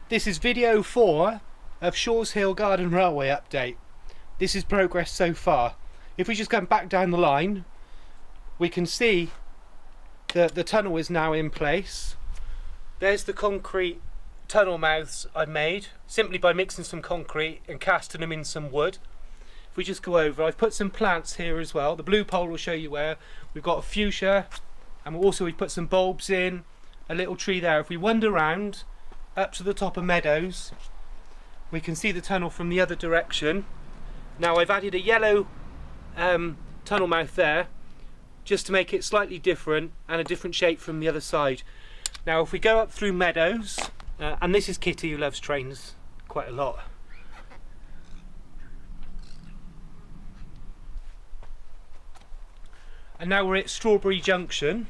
This is video 4 of Shores Hill Garden Railway update. This is progress so far. If we just come back down the line, we can see that the tunnel is now in place. There's the concrete tunnel mouths I made simply by mixing some concrete and casting them in some wood. If we just go over, I've put some plants here as well. The blue pole will show you where. We've got a fuchsia, and also we've put some bulbs in, a little tree there. If we wander around up to the top of meadows, we can see the tunnel from the other direction. Now I've added a yellow tunnel mouth there just to make it slightly different and a different shape from the other side. Now if we go up through meadows, and this is Kitty, who loves trains quite a lot. And now we're at Strawberry Junction,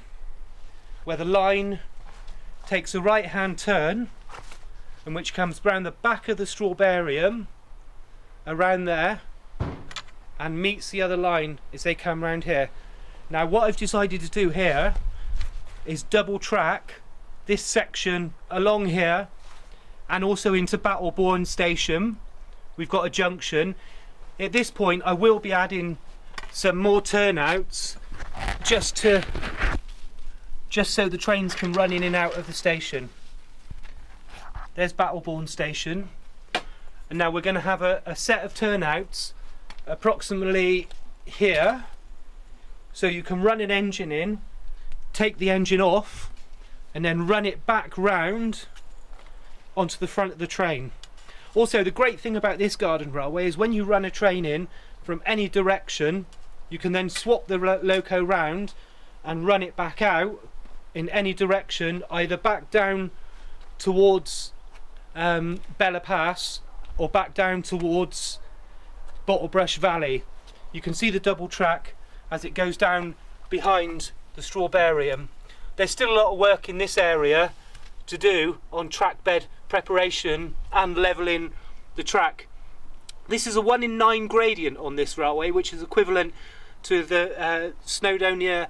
where the line takes a right hand turn, and which comes round the back of the strawberrium, around there, and meets the other line as they come round here. Now what I've decided to do here is double track this section along here and also into Battlebourne Station. We've got a junction. At this point I will be adding some more turnouts just so the trains can run in and out of the station. There's Battlebourne Station, and now we're going to have a set of turnouts approximately here, so you can run an engine in, take the engine off, and then run it back round onto the front of the train. Also, the great thing about this garden railway is when you run a train in from any direction, you can then swap the loco round and run it back out in any direction, either back down towards Bella Pass or back down towards Bottlebrush Valley. You can see the double track as it goes down behind the strawberrium. There's still a lot of work in this area to do on track bed preparation and levelling the track. This is a 1 in 9 gradient on this railway, which is equivalent to the Snowdonia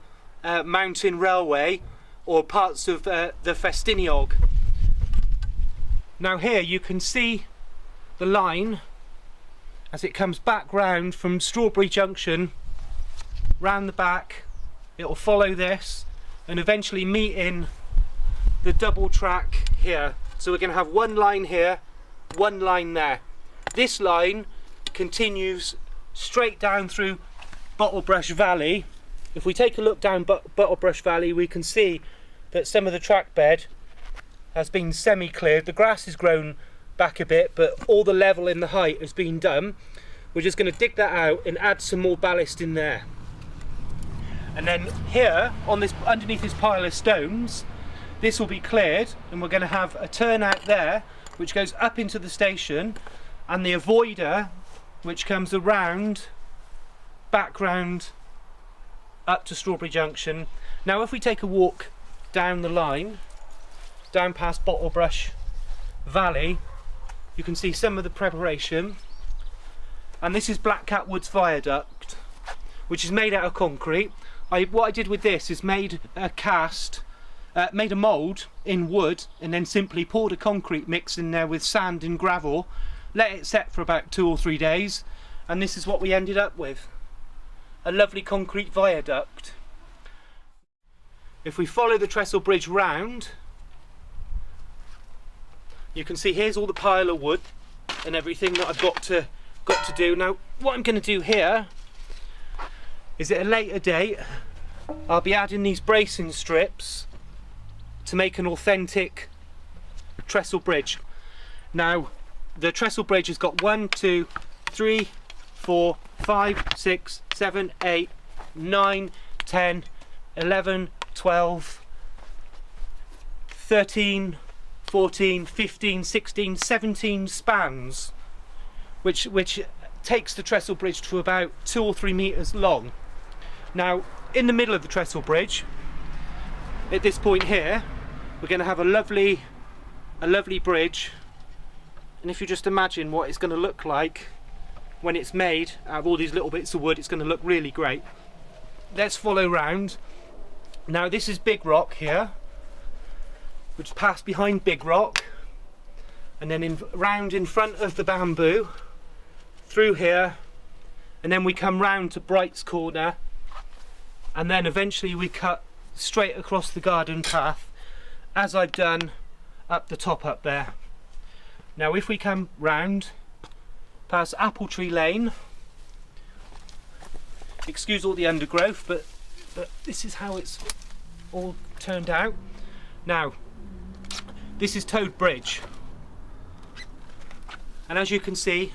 Mountain Railway or parts of the Festiniog. Now here you can see the line as it comes back round from Strawberry Junction, round the back. It will follow this and eventually meet in the double track here. So we're going to have one line here, one line there. This line continues straight down through Bottlebrush Valley. If we take a look down Bottlebrush Valley, we can see that some of the track bed has been semi-cleared. The grass has grown back a bit, but all the level in the height has been done. We're just going to dig that out and add some more ballast in there. And then here, on this, underneath this pile of stones, this will be cleared, and we're going to have a turnout there which goes up into the station, and the avoider which comes around, back round up to Strawberry Junction. Now if we take a walk down the line, down past Bottlebrush Valley, you can see some of the preparation. And this is Black Cat Woods Viaduct, which is made out of concrete. What I did with this is made a mould in wood, and then simply poured a concrete mix in there with sand and gravel, let it set for about 2 or 3 days, and this is what we ended up with. A lovely concrete viaduct. If we follow the trestle bridge round, you can see here's all the pile of wood and everything that I've got to do. Now what I'm going to do here is at a later date I'll be adding these bracing strips to make an authentic trestle bridge. Now the trestle bridge has got 1, 2, 3, 4, 5, 6, 7, 8, 9, 10, 11, 12, 13, 14, 15, 16, 17 spans, which takes the trestle bridge to about 2 or 3 meters long. Now in the middle of the trestle bridge, at this point here, we're going to have a lovely bridge, and if you just imagine what it's going to look like when it's made out of all these little bits of wood, it's going to look really great. Let's follow round. Now this is Big Rock here, which passed behind Big Rock, and then round in front of the bamboo, through here, and then we come round to Bright's corner, and then eventually we cut straight across the garden path, as I've done up the top up there. Now if we come round past Apple Tree Lane, excuse all the undergrowth, but this is how it's all turned out. Now this is Toad Bridge, and as you can see,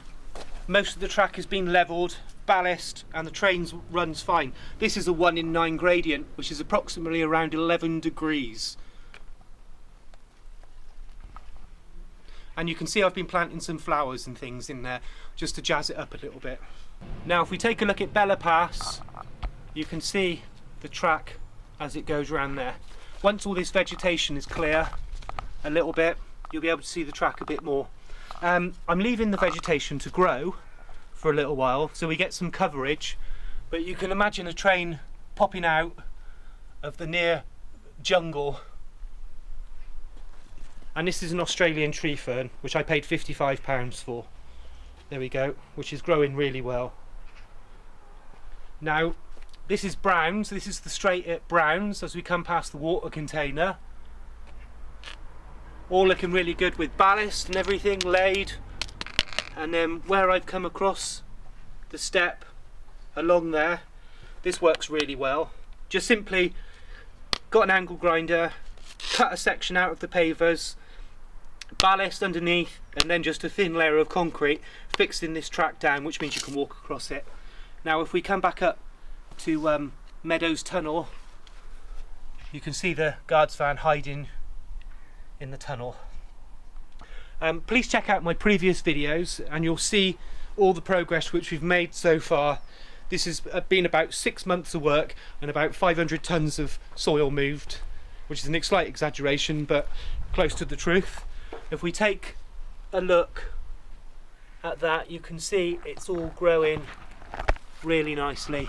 most of the track has been levelled, ballast, and the train runs fine. This is a 1 in 9 gradient, which is approximately around 11 degrees. And you can see I've been planting some flowers and things in there just to jazz it up a little bit. Now if we take a look at Bella Pass, you can see the track as it goes around there. Once all this vegetation is clear a little bit, you'll be able to see the track a bit more. I'm leaving the vegetation to grow for a little while so we get some coverage, but you can imagine a train popping out of the near jungle. And this is an Australian tree fern, which I paid £55 for. There we go, which is growing really well. Now this is Browns, this is the straight at Browns as we come past the water container. All looking really good with ballast and everything laid. And then where I've come across the step along there, this works really well. Just simply got an angle grinder, cut a section out of the pavers, ballast underneath, and then just a thin layer of concrete fixing this track down, which means you can walk across it. Now if we come back up to Meadows Tunnel, you can see the guards van hiding in the tunnel. Please check out my previous videos and you'll see all the progress which we've made so far. This has been about 6 months of work and about 500 tons of soil moved, which is a slight exaggeration but close to the truth. If we take a look at that, you can see it's all growing really nicely.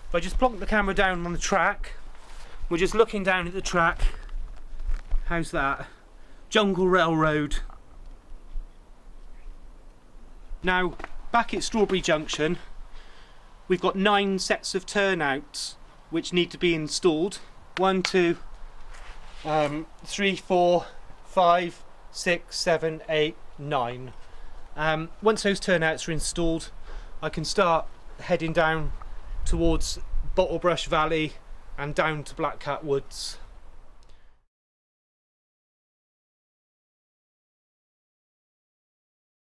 If I just plonk the camera down on the track, we're just looking down at the track. How's that? Jungle Railroad. Now, back at Strawberry Junction, we've got 9 sets of turnouts which need to be installed. 1, 2, 3, 4, 5, 6, 7, 8, 9. Once those turnouts are installed, I can start heading down towards Bottlebrush Valley and down to Black Cat Woods.